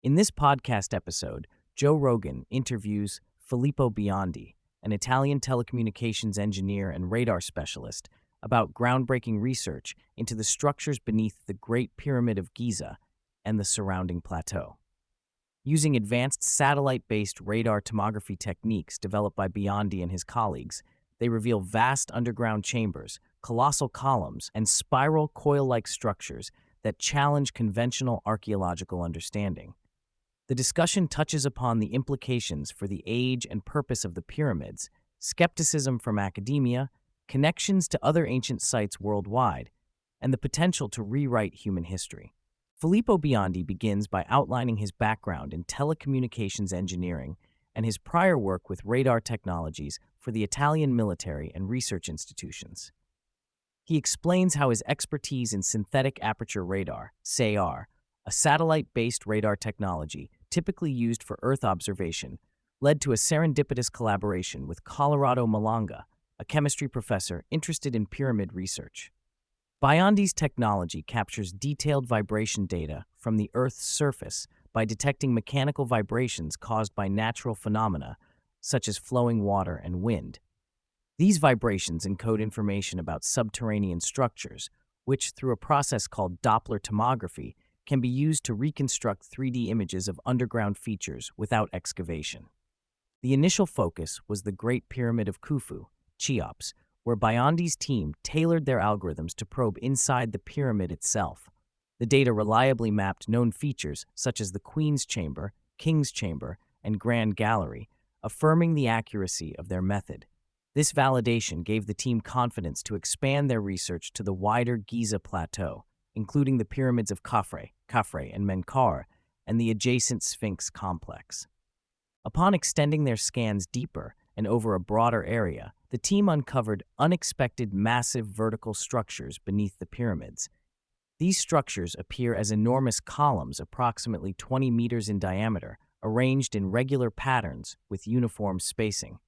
In this podcast episode, Joe Rogan interviews Filippo Biondi, an Italian telecommunications engineer and radar specialist, about groundbreaking research into the structures beneath the Great Pyramid of Giza and the surrounding plateau. Using advanced satellite-based radar tomography techniques developed by Biondi and his colleagues, they reveal vast underground chambers, colossal columns, and spiral coil-like structures that challenge conventional archaeological understanding. The discussion touches upon the implications for the age and purpose of the pyramids, skepticism from academia, connections to other ancient sites worldwide, and the potential to rewrite human history. Filippo Biondi begins by outlining his background in telecommunications engineering and his prior work with radar technologies for the Italian military and research institutions. He explains how his expertise in synthetic aperture radar, SAR, a satellite-based radar technology typically used for Earth observation, led to a serendipitous collaboration with Colorado Malanga, a chemistry professor interested in pyramid research. Biondi's technology captures detailed vibration data from the Earth's surface by detecting mechanical vibrations caused by natural phenomena, such as flowing water and wind. These vibrations encode information about subterranean structures, which, through a process called Doppler tomography, can be used to reconstruct 3D images of underground features without excavation. The initial focus was the Great Pyramid of Khufu, Cheops, where Biondi's team tailored their algorithms to probe inside the pyramid itself. The data reliably mapped known features such as the Queen's Chamber, King's Chamber, and Grand Gallery, affirming the accuracy of their method. This validation gave the team confidence to expand their research to the wider Giza Plateau, including the pyramids of Khafre and Menkaure, and the adjacent Sphinx complex. Upon extending their scans deeper and over a broader area, the team uncovered unexpected massive vertical structures beneath the pyramids. These structures appear as enormous columns approximately 20 meters in diameter, arranged in regular patterns with uniform spacing.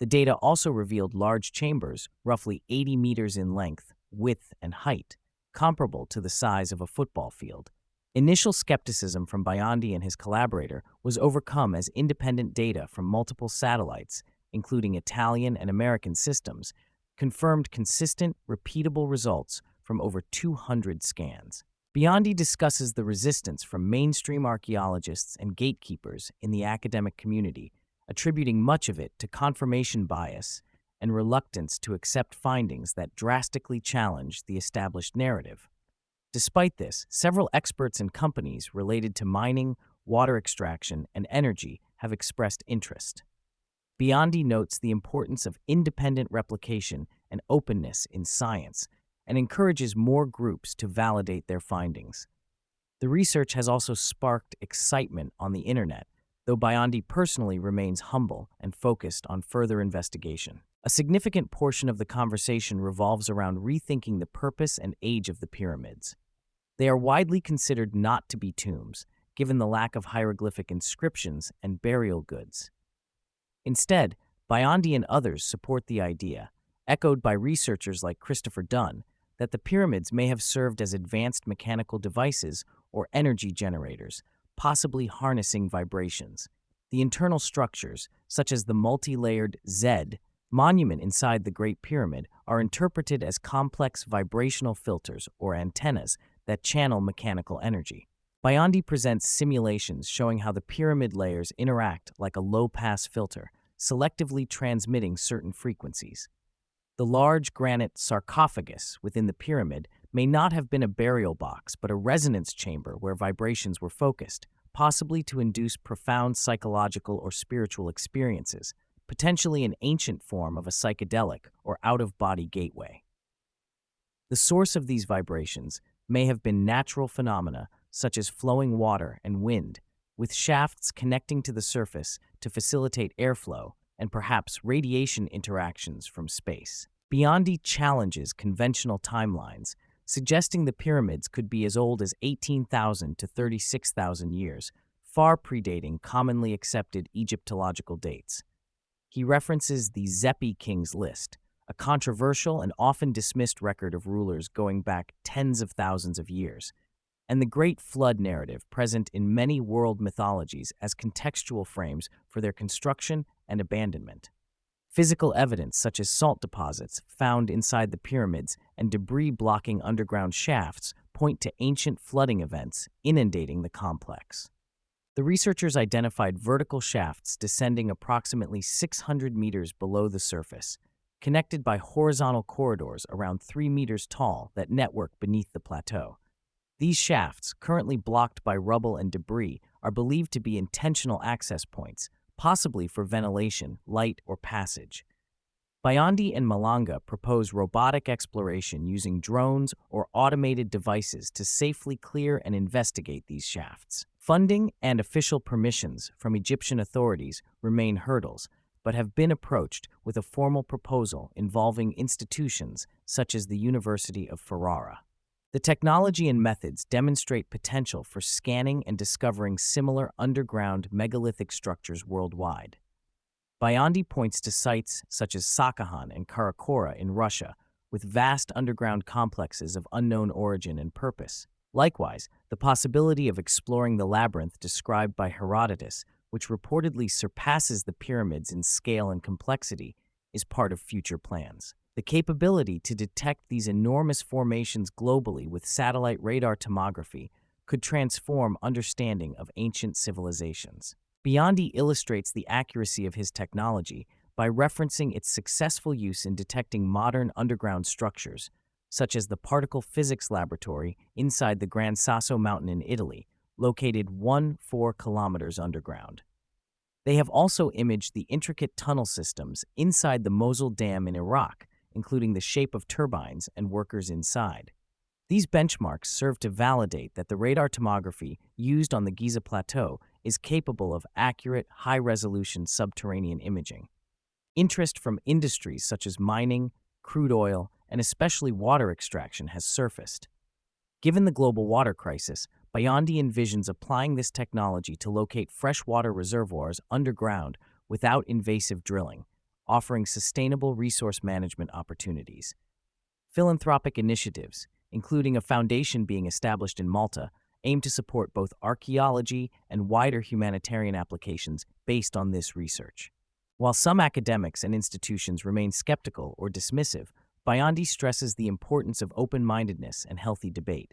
The data also revealed large chambers, roughly 80 meters in length, width, and height, comparable to the size of a football field. Initial skepticism from Biondi and his collaborator was overcome as independent data from multiple satellites, including Italian and American systems, confirmed consistent, repeatable results from over 200 scans. Biondi discusses the resistance from mainstream archaeologists and gatekeepers in the academic community, attributing much of it to confirmation bias and reluctance to accept findings that drastically challenge the established narrative. Despite this, several experts and companies related to mining, water extraction, and energy have expressed interest. Biondi notes the importance of independent replication and openness in science and encourages more groups to validate their findings. The research has also sparked excitement on the internet, though Biondi personally remains humble and focused on further investigation. A significant portion of the conversation revolves around rethinking the purpose and age of the pyramids. They are widely considered not to be tombs, given the lack of hieroglyphic inscriptions and burial goods. Instead, Biondi and others support the idea, echoed by researchers like Christopher Dunn, that the pyramids may have served as advanced mechanical devices or energy generators, possibly harnessing vibrations. The internal structures, such as the multi-layered Z monument inside the Great Pyramid, are interpreted as complex vibrational filters or antennas that channel mechanical energy. Biondi presents simulations showing how the pyramid layers interact like a low-pass filter, selectively transmitting certain frequencies. The large granite sarcophagus within the pyramid may not have been a burial box, but a resonance chamber where vibrations were focused, possibly to induce profound psychological or spiritual experiences, potentially an ancient form of a psychedelic or out-of-body gateway. The source of these vibrations may have been natural phenomena such as flowing water and wind, with shafts connecting to the surface to facilitate airflow and perhaps radiation interactions from space. Biondi challenges conventional timelines, suggesting the pyramids could be as old as 18,000 to 36,000 years, far predating commonly accepted Egyptological dates. He references the Zepi Kings list, a controversial and often dismissed record of rulers going back tens of thousands of years, and the Great Flood narrative present in many world mythologies as contextual frames for their construction and abandonment. Physical evidence such as salt deposits found inside the pyramids and debris blocking underground shafts point to ancient flooding events inundating the complex. The researchers identified vertical shafts descending approximately 600 meters below the surface, connected by horizontal corridors around 3 meters tall that network beneath the plateau. These shafts, currently blocked by rubble and debris, are believed to be intentional access points, possibly for ventilation, light, or passage. Biondi and Malanga propose robotic exploration using drones or automated devices to safely clear and investigate these shafts. Funding and official permissions from Egyptian authorities remain hurdles, but have been approached with a formal proposal involving institutions such as the University of Ferrara. The technology and methods demonstrate potential for scanning and discovering similar underground megalithic structures worldwide. Biondi points to sites such as Sakhahan and Karakora in Russia, with vast underground complexes of unknown origin and purpose. Likewise, the possibility of exploring the labyrinth described by Herodotus, which reportedly surpasses the pyramids in scale and complexity, is part of future plans. The capability to detect these enormous formations globally with satellite radar tomography could transform understanding of ancient civilizations. Biondi illustrates the accuracy of his technology by referencing its successful use in detecting modern underground structures, such as the Particle Physics Laboratory inside the Gran Sasso Mountain in Italy, located 4 kilometers underground. They have also imaged the intricate tunnel systems inside the Mosul Dam in Iraq, including the shape of turbines and workers inside. These benchmarks serve to validate that the radar tomography used on the Giza Plateau is capable of accurate, high-resolution subterranean imaging. Interest from industries such as mining, crude oil, and especially water extraction has surfaced. Given the global water crisis, Biondi envisions applying this technology to locate freshwater reservoirs underground without invasive drilling, offering sustainable resource management opportunities. Philanthropic initiatives, including a foundation being established in Malta, aim to support both archaeology and wider humanitarian applications based on this research. While some academics and institutions remain skeptical or dismissive, Biondi stresses the importance of open-mindedness and healthy debate.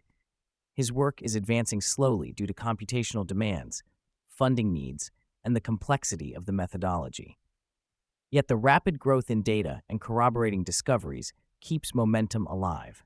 His work is advancing slowly due to computational demands, funding needs, and the complexity of the methodology. Yet the rapid growth in data and corroborating discoveries keeps momentum alive.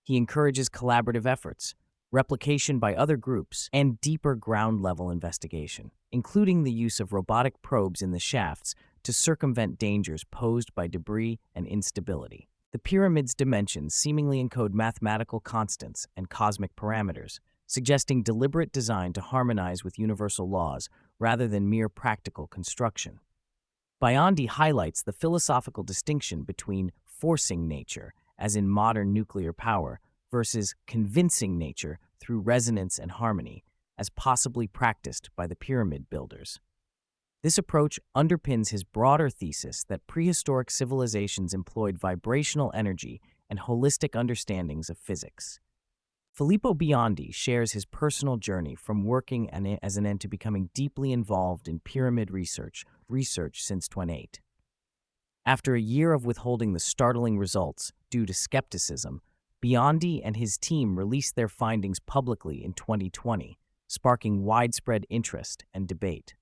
He encourages collaborative efforts, replication by other groups, and deeper ground-level investigation, including the use of robotic probes in the shafts to circumvent dangers posed by debris and instability. The pyramid's dimensions seemingly encode mathematical constants and cosmic parameters, suggesting deliberate design to harmonize with universal laws rather than mere practical construction. Biondi highlights the philosophical distinction between forcing nature, as in modern nuclear power, versus convincing nature through resonance and harmony, as possibly practiced by the pyramid builders. This approach underpins his broader thesis that prehistoric civilizations employed vibrational energy and holistic understandings of physics. Filippo Biondi shares his personal journey from working as an end to becoming deeply involved in pyramid research since 2008. After a year of withholding the startling results due to skepticism, Biondi and his team released their findings publicly in 2020, sparking widespread interest and debate.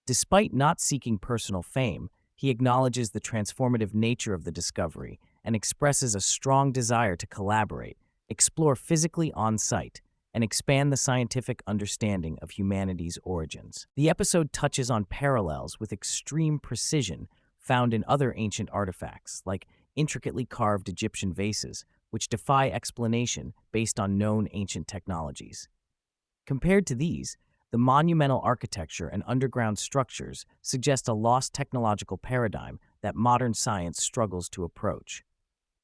Despite not seeking personal fame, he acknowledges the transformative nature of the discovery and expresses a strong desire to collaborate, explore physically on-site, and expand the scientific understanding of humanity's origins. The episode touches on parallels with extreme precision found in other ancient artifacts, like intricately carved Egyptian vases, which defy explanation based on known ancient technologies. Compared to these, the monumental architecture and underground structures suggest a lost technological paradigm that modern science struggles to approach.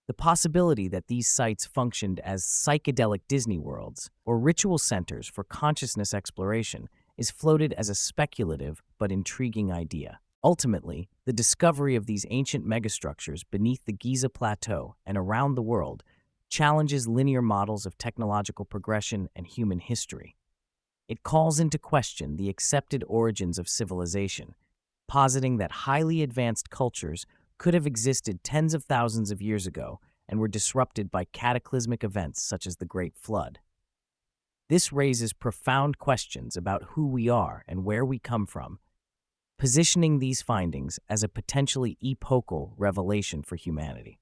The possibility that these sites functioned as psychedelic Disney worlds or ritual centers for consciousness exploration is floated as a speculative but intriguing idea. Ultimately, the discovery of these ancient megastructures beneath the Giza Plateau and around the world challenges linear models of technological progression and human history. It calls into question the accepted origins of civilization, positing that highly advanced cultures could have existed tens of thousands of years ago and were disrupted by cataclysmic events such as the Great Flood. This raises profound questions about who we are and where we come from, positioning these findings as a potentially epochal revelation for humanity.